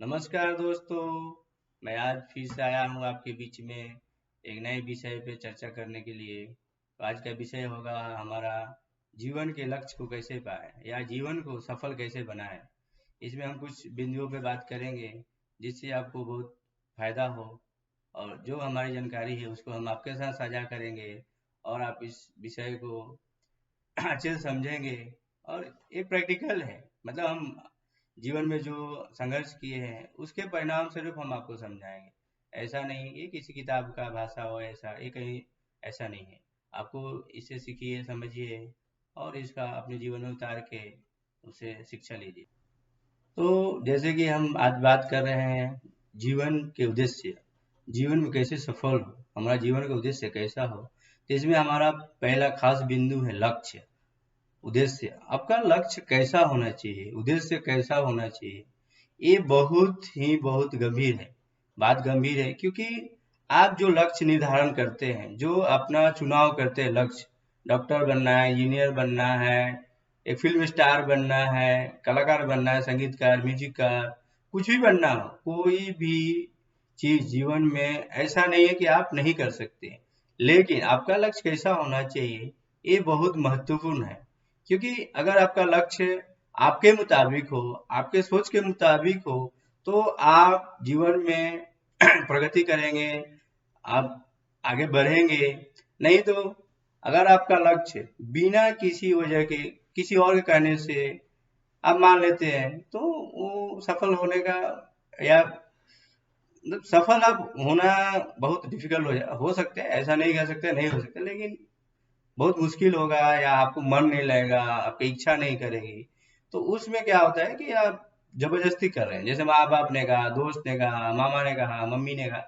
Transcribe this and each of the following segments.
नमस्कार दोस्तों। मैं आज फिर से आया हूँ आपके बीच में एक नए विषय पे चर्चा करने के लिए। तो आज का विषय होगा हमारा जीवन के लक्ष्य को कैसे पाए या जीवन को सफल कैसे बनाए। इसमें हम कुछ बिंदुओं पे बात करेंगे जिससे आपको बहुत फायदा हो, और जो हमारी जानकारी है उसको हम आपके साथ साझा करेंगे और आप इस विषय को अच्छे से समझेंगे। और ये प्रैक्टिकल है, मतलब हम जीवन में जो संघर्ष किए हैं उसके परिणाम स्वरूप हम आपको समझाएंगे। ऐसा नहीं ये किसी किताब का भाषा हो, ऐसा ये कहीं ऐसा नहीं है। आपको इसे सीखिए, समझिए और इसका अपने जीवन में उतार के उसे शिक्षा लीजिए। तो जैसे कि हम आज बात कर रहे हैं जीवन के उद्देश्य, जीवन में कैसे सफल हो, हमारा जीवन का उद्देश्य कैसा हो। तो इसमें हमारा पहला खास बिंदु है लक्ष्य, उद्देश्य। आपका लक्ष्य कैसा होना चाहिए, उद्देश्य कैसा होना चाहिए, ये बहुत गंभीर है। बात गंभीर है क्योंकि आप जो लक्ष्य निर्धारण करते हैं, जो अपना चुनाव करते हैं लक्ष्य, डॉक्टर बनना है, इंजीनियर बनना है, एक फिल्म स्टार बनना है, कलाकार बनना है, संगीतकार, म्यूजिककार, कुछ भी बनना हो, कोई भी चीज जीवन में ऐसा नहीं है कि आप नहीं कर सकते। लेकिन आपका लक्ष्य कैसा होना चाहिए ये बहुत महत्वपूर्ण है। क्योंकि अगर आपका लक्ष्य आपके मुताबिक हो, आपके सोच के मुताबिक हो, तो आप जीवन में प्रगति करेंगे, आप आगे बढ़ेंगे। नहीं तो अगर आपका लक्ष्य बिना किसी वजह के, किसी और के कहने से आप मान लेते हैं, तो वो सफल होने का या मतलब सफल आप होना बहुत डिफिकल्ट हो सकते हैं। ऐसा नहीं कह सकते नहीं हो सकते, लेकिन बहुत मुश्किल होगा या आपको मन नहीं लगेगा, आपकी इच्छा नहीं करेगी। तो उसमें क्या होता है कि आप जबरदस्ती कर रहे हैं, जैसे माँ बाप ने कहा, दोस्त ने कहा, मामा ने कहा, मम्मी ने कहा।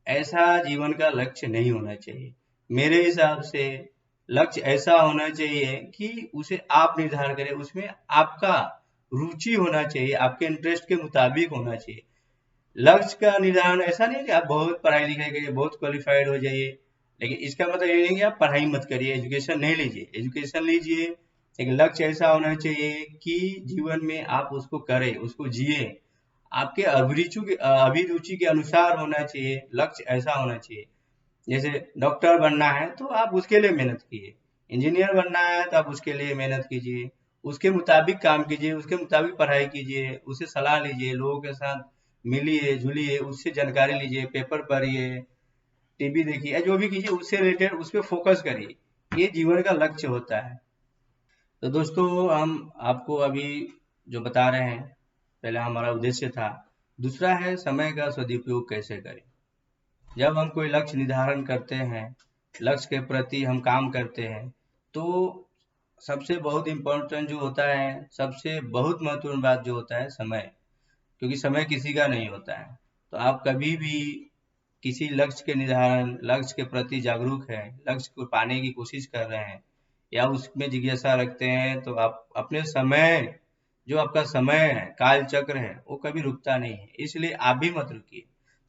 ऐसा जीवन का लक्ष्य नहीं होना चाहिए। मेरे हिसाब से लक्ष्य ऐसा होना चाहिए कि उसे आप निर्धारण करें, उसमें आपका रुचि होना चाहिए, आपके इंटरेस्ट के मुताबिक होना चाहिए। लक्ष्य का निर्धारण ऐसा नहीं है कि आप बहुत पढ़ाई लिखाई करिए, बहुत क्वालिफाइड हो जाइए। लेकिन इसका मतलब ये नहीं कि आप पढ़ाई मत करिए, एजुकेशन नहीं लीजिए, एजुकेशन लीजिए। लेकिन लक्ष्य ऐसा होना चाहिए कि जीवन में आप उसको करें, उसको जिए, आपके अभिरुचि के अनुसार होना चाहिए। लक्ष्य ऐसा होना चाहिए, जैसे डॉक्टर बनना है तो आप उसके लिए मेहनत कीजिए, इंजीनियर बनना है तो आप उसके लिए मेहनत कीजिए, उसके मुताबिक काम कीजिए, उसके मुताबिक पढ़ाई कीजिए, उससे सलाह लीजिए, लोगों के साथ मिलिए जुलिए, उससे जानकारी लीजिए, पेपर पढ़िए, टीवी देखिए या जो भी कीजिए उससे रिलेटेड उस पर फोकस करिए। ये जीवन का लक्ष्य होता है। तो दोस्तों, हम आपको अभी जो बता रहे हैं, पहला हमारा उद्देश्य था, दूसरा है समय का सदुपयोग कैसे करें। जब हम कोई लक्ष्य निर्धारण करते हैं, लक्ष्य के प्रति हम काम करते हैं, तो सबसे बहुत इम्पोर्टेंट जो होता है, सबसे बहुत महत्वपूर्ण बात जो होता है समय। क्योंकि समय किसी का नहीं होता है। तो आप कभी भी किसी लक्ष्य के निर्धारण, लक्ष्य के प्रति जागरूक हैं, लक्ष्य को पाने की कोशिश कर रहे हैं या उसमें जिज्ञासा रखते हैं, तो आप अपने समय, जो आपका समय है, काल चक्र है, वो कभी रुकता नहीं है। इसलिए आप भी मत रुकिए,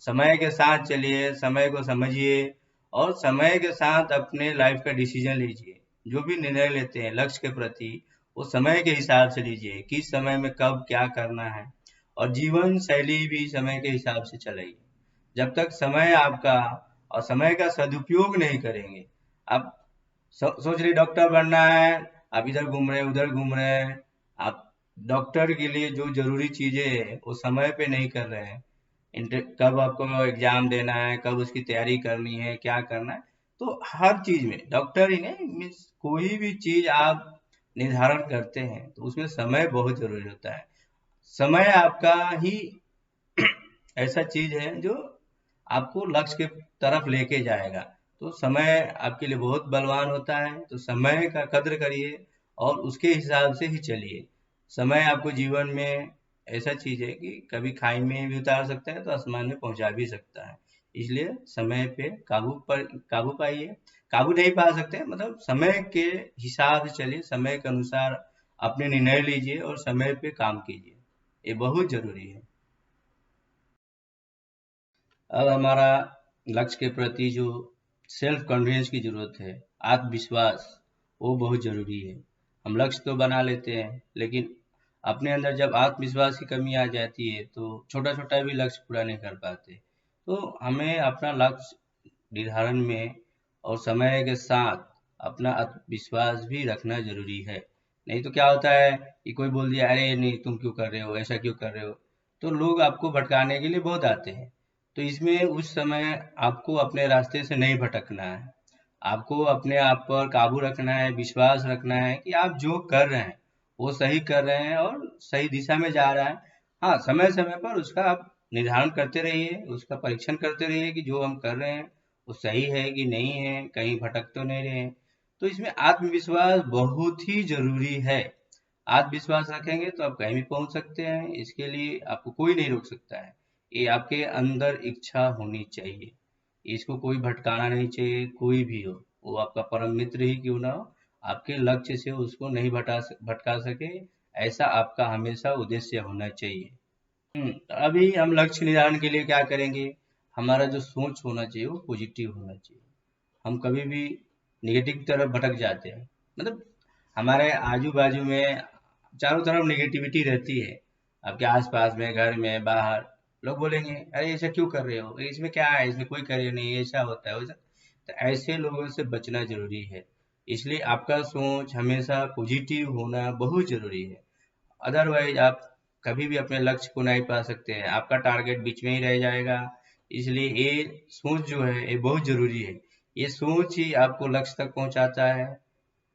समय के साथ चलिए, समय को समझिए और समय के साथ अपने लाइफ का डिसीजन लीजिए। जो भी निर्णय लेते हैं लक्ष्य के प्रति, वो समय के हिसाब से लीजिए, किस समय में कब क्या करना है। और जीवन शैली भी समय के हिसाब से चलेगी। जब तक समय आपका और समय का सदुपयोग नहीं करेंगे, आप सोच रहे डॉक्टर बनना है, आप इधर घूम रहे उधर घूम रहे हैं, आप डॉक्टर के लिए जो जरूरी चीजें हैं वो समय पे नहीं कर रहे हैं। कब आपको एग्जाम देना है, कब उसकी तैयारी करनी है, क्या करना है। तो हर चीज में, डॉक्टर ही नहीं, मीन्स कोई भी चीज आप निर्धारण करते हैं तो उसमें समय बहुत जरूरी होता है। समय आपका ही ऐसा चीज है जो आपको लक्ष्य के तरफ लेके जाएगा। तो समय आपके लिए बहुत बलवान होता है, तो समय का कद्र करिए और उसके हिसाब से ही चलिए। समय आपको जीवन में ऐसा चीज है कि कभी खाई में भी उतार सकता है तो आसमान में पहुंचा भी सकता है। इसलिए समय पे काबू पाइए। काबू नहीं पा सकते मतलब समय के हिसाब से चलिए, समय के अनुसार अपने निर्णय लीजिए और समय पे काम कीजिए। ये बहुत जरूरी है। अब हमारा लक्ष्य के प्रति जो सेल्फ कॉन्फिडेंस की जरूरत है, आत्मविश्वास, वो बहुत जरूरी है। हम लक्ष्य तो बना लेते हैं, लेकिन अपने अंदर जब आत्मविश्वास की कमी आ जाती है तो छोटा छोटा भी लक्ष्य पूरा नहीं कर पाते। तो हमें अपना लक्ष्य निर्धारण में और समय के साथ अपना आत्मविश्वास भी रखना जरूरी है। नहीं तो क्या होता है कि कोई बोल दिया, अरे नहीं तुम क्यों कर रहे हो, ऐसा क्यों कर रहे हो, तो लोग आपको भटकाने के लिए बहुत आते हैं। तो इसमें उस समय आपको अपने रास्ते से नहीं भटकना है। आपको अपने आप पर काबू रखना है, विश्वास रखना है कि आप जो कर रहे हैं वो सही कर रहे हैं और सही दिशा में जा रहा है। हाँ, समय समय पर उसका आप निर्धारण करते रहिए, उसका परीक्षण करते रहिए कि जो हम कर रहे हैं वो सही है कि नहीं है, कहीं भटक तो नहीं रहे हैं। तो इसमें आत्मविश्वास बहुत ही जरूरी है। आत्मविश्वास रखेंगे तो आप कहीं भी पहुंच सकते हैं, इसके लिए आपको कोई नहीं रोक सकता है। ये आपके अंदर इच्छा होनी चाहिए, इसको कोई भटकाना नहीं चाहिए, कोई भी हो, वो आपका परम मित्र ही क्यों ना हो, आपके लक्ष्य से उसको नहीं भटका सके, ऐसा आपका हमेशा उद्देश्य होना चाहिए। तो अभी हम लक्ष्य निर्धारण के लिए क्या करेंगे, हमारा जो सोच होना चाहिए वो पॉजिटिव होना चाहिए। हम कभी भी नेगेटिव तरफ भटक जाते हैं, मतलब हमारे आजू बाजू में चारों तरफ नेगेटिविटी रहती है, आपके आसपास में, घर में, बाहर। लोग बोलेंगे, अरे ऐसा क्यों कर रहे हो, इसमें क्या है, इसमें कोई करियर नहीं है, ऐसा होता है वैसा। तो ऐसे लोगों से बचना जरूरी है। इसलिए आपका सोच हमेशा पॉजिटिव होना बहुत जरूरी है। अदरवाइज आप कभी भी अपने लक्ष्य को नहीं पा सकते हैं, आपका टारगेट बीच में ही रह जाएगा। इसलिए ये सोच जो है ये बहुत जरूरी है। ये सोच ही आपको लक्ष्य तक पहुंचाता है।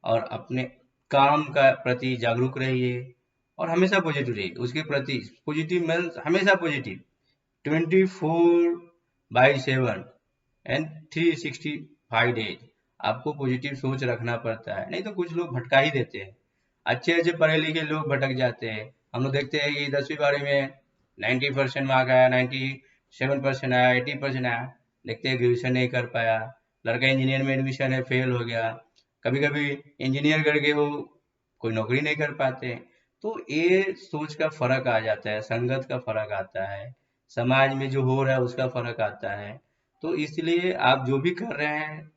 और अपने काम का प्रति जागरूक रहिए और हमेशा पॉजिटिव रहिए उसके प्रति। पॉजिटिव मीन्स हमेशा पॉजिटिव, 24/7 एंड 365 डेज आपको पॉजिटिव सोच रखना पड़ता है, नहीं तो कुछ लोग भटका ही देते हैं। अच्छे अच्छे पढ़े लिखे लोग भटक जाते हैं। हम लोग देखते हैं कि 10वीं 12वीं में 90% मार्क आया, 97% आया, 80% आया, देखते हैं ग्रेजुएशन नहीं कर पाया। लड़का इंजीनियर में एडमिशन है, फेल हो गया। कभी कभी इंजीनियर करके वो कोई नौकरी नहीं कर पाते। तो ये सोच का फर्क आ जाता है, संगत का फर्क आता है, समाज में जो हो रहा है उसका फर्क आता है। तो इसलिए आप जो भी कर रहे हैं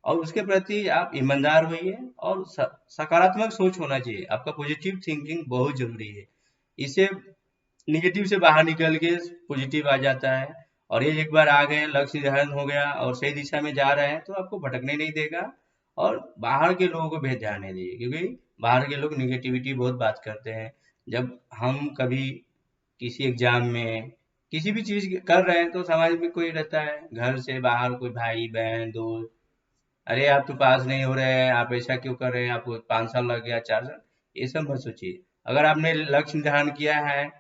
और उसके प्रति आप ईमानदार होइए और सकारात्मक सोच होना चाहिए। आपका पॉजिटिव थिंकिंग बहुत जरूरी है। इससे निगेटिव से बाहर निकल के पॉजिटिव आ जाता है। और ये एक बार आ गए, लक्ष्य निर्धारण हो गया और सही दिशा में जा रहे हैं तो आपको भटकने नहीं देगा। और बाहर के लोगों को भेज जाने दीजिए, क्योंकि बाहर के लोग निगेटिविटी बहुत बात करते हैं। जब हम कभी किसी एग्जाम में किसी भी चीज कर रहे हैं तो समाज में कोई रहता है, घर से बाहर कोई भाई बहन दोस्त, अरे आप तो पास नहीं हो रहे हैं, आप ऐसा क्यों कर रहे हैं, आपको 5 साल लग गया, 4 साल। ये सब मत सोचिए। अगर आपने लक्ष्य निर्धारण किया है,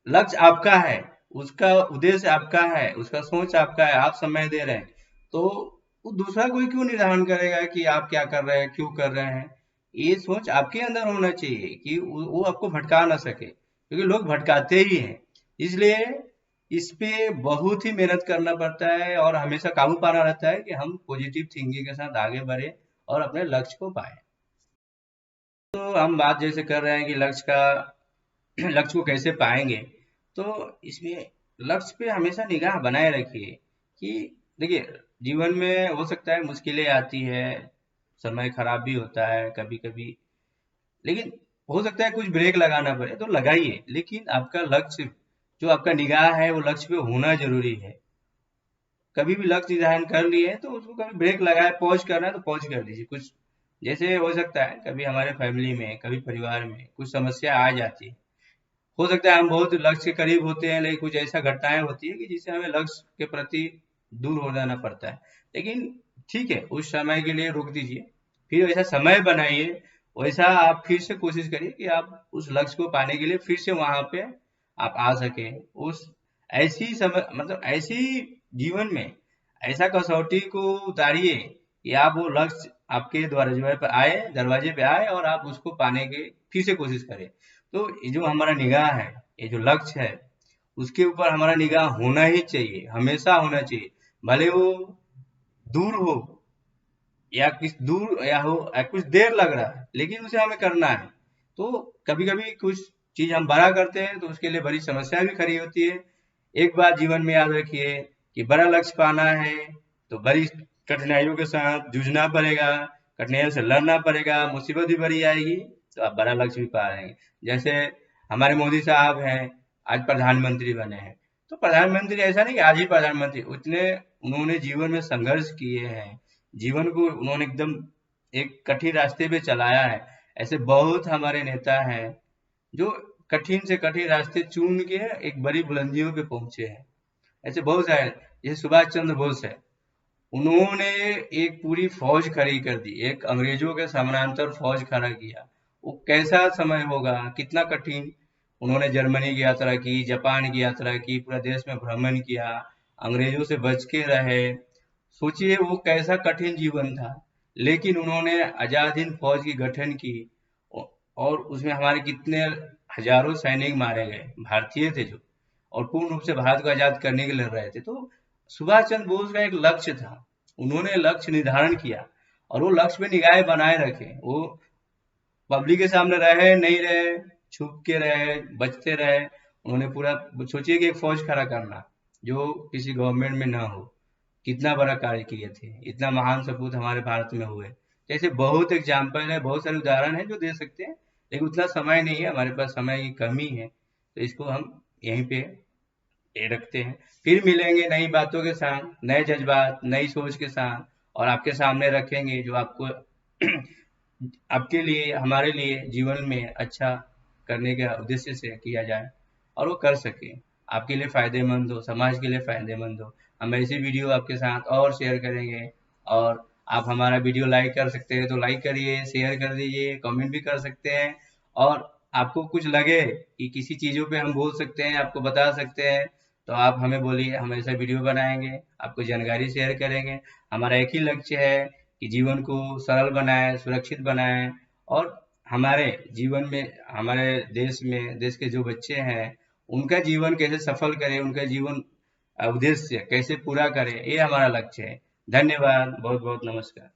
लक्ष्य आपका है, उसका उद्देश्य आपका है, उसका सोच आपका है, आप समय दे रहे हैं, तो वो दूसरा कोई क्यों निर्धारण करेगा कि आप क्या कर रहे हैं, क्यों कर रहे हैं। ये सोच आपके अंदर होना चाहिए कि वो आपको भटका ना सके, क्योंकि लोग भटकाते ही हैं। इसलिए इस पे बहुत ही मेहनत करना पड़ता है और हमेशा काबू पाना रहता है कि हम पॉजिटिव थिंकिंग के साथ आगे बढ़े और अपने लक्ष्य को पाए। तो हम बात जैसे कर रहे हैं कि लक्ष्य का लक्ष्य को कैसे पाएंगे, तो इसमें लक्ष्य पे हमेशा निगाह बनाए रखिए कि देखिए, जीवन में हो सकता है मुश्किलें आती है, समय खराब भी होता है कभी कभी, लेकिन हो सकता है कुछ ब्रेक लगाना पड़े तो लगाइए, लेकिन आपका लक्ष्य, जो आपका निगाह है वो लक्ष्य पे होना जरूरी है। कभी भी लक्ष्य निर्धारण कर लिए तो उसको कभी ब्रेक लगाए, पॉज करना है तो पॉज कर दीजिए। कुछ जैसे हो सकता है कभी हमारे फैमिली में, कभी परिवार में कुछ समस्या आ जाती है, हो सकता है हम बहुत लक्ष्य के करीब होते हैं, लेकिन कुछ ऐसा घटनाएं होती है कि जिससे हमें लक्ष्य के प्रति दूर हो जाना पड़ता है। लेकिन ठीक है, उस समय के लिए रोक दीजिए, फिर ऐसा समय बनाइए, वैसा आप फिर से कोशिश करिए कि आप उस लक्ष्य को पाने के लिए फिर से वहां पे आप आ सके। उस ऐसी समय, मतलब ऐसी जीवन में ऐसा कसौटी को उतारिए कि आप वो लक्ष्य आपके दरवाजे पे आए और आप उसको पाने के फिर से कोशिश करें। तो ये जो हमारा निगाह है, ये जो लक्ष्य है, उसके ऊपर हमारा निगाह होना ही चाहिए, हमेशा होना चाहिए। भले वो दूर हो या किस दूर या हो या कुछ देर लग रहा है, लेकिन उसे हमें करना है। तो कभी कभी कुछ चीज हम बड़ा करते हैं तो उसके लिए बड़ी समस्या भी खड़ी होती है। एक बात जीवन में याद रखिए कि बड़ा लक्ष्य पाना है तो बड़ी कठिनाइयों के साथ जूझना पड़ेगा, कठिनाइयों से लड़ना पड़ेगा, मुसीबत भी बड़ी आएगी, तो आप बड़ा लक्ष्य भी पा रहे हैं। जैसे हमारे मोदी साहब हैं, आज प्रधानमंत्री बने हैं। तो प्रधानमंत्री ऐसा नहीं कि आज ही प्रधानमंत्री, उन्होंने जीवन में संघर्ष किए हैं, जीवन को उन्होंने एकदम एक कठिन रास्ते पे चलाया है। ऐसे बहुत हमारे नेता हैं जो कठिन से कठिन रास्ते चुन के एक बड़ी बुलंदियों पे पहुंचे हैं। ऐसे बहुत सारे, जैसे सुभाष चंद्र बोस है, उन्होंने एक पूरी फौज खड़ी कर दी, एक अंग्रेजों के समानांतर फौज खड़ा किया। वो कैसा समय होगा, कितना कठिन। उन्होंने जर्मनी की यात्रा की, जापान की यात्रा की, पूरा देश में भ्रमण किया, अंग्रेजों से बच के रहे। सोचिए वो कैसा कठिन जीवन था, लेकिन उन्होंने आजाद हिंद फौज की गठन की और उसमें हमारे कितने हजारों सैनिक मारे गए, भारतीय थे जो, और पूर्ण रूप से भारत को आजाद करने के लिए लड़ रहे थे। तो सुभाष चंद्र बोस का एक लक्ष्य था, उन्होंने लक्ष्य निर्धारण किया और वो लक्ष्य पे निगाहें बनाए रखे। वो पब्लिक के सामने रहे नहीं रहे, छुप के रहे, बचते रहे। उन्होंने पूरा, सोचिए कि एक फौज खड़ा करना जो किसी गवर्नमेंट में ना हो, कितना बड़ा कार्य किए थे, इतना महान सपूत हमारे भारत में हुए। जैसे बहुत एग्जाम्पल है, बहुत सारे उदाहरण है जो दे सकते हैं, लेकिन उतना समय नहीं है हमारे पास, समय की कमी है, तो इसको हम यहीं पे ये रखते हैं। फिर मिलेंगे नई बातों के साथ, नए जज्बात, नई सोच के साथ, और आपके सामने रखेंगे जो आपको आपके लिए, हमारे लिए जीवन में अच्छा करने के उद्देश्य से किया जाए और वो कर सके, आपके लिए फायदेमंद हो, समाज के लिए फायदेमंद हो। हम ऐसी वीडियो आपके साथ और शेयर करेंगे, और आप हमारा वीडियो लाइक कर सकते हैं तो लाइक करिए, शेयर कर दीजिए, कमेंट भी कर सकते हैं। और आपको कुछ लगे कि किसी चीज़ों पे हम बोल सकते हैं, आपको बता सकते हैं, तो आप हमें बोलिए, हम ऐसा वीडियो बनाएंगे, आपको जानकारी शेयर करेंगे। हमारा एक ही लक्ष्य है कि जीवन को सरल बनाएं, सुरक्षित बनाएं, और हमारे जीवन में, हमारे देश में, देश के जो बच्चे हैं उनका जीवन कैसे सफल करें, उनका जीवन उद्देश्य कैसे पूरा करें, ये हमारा लक्ष्य है। धन्यवाद, बहुत बहुत नमस्कार।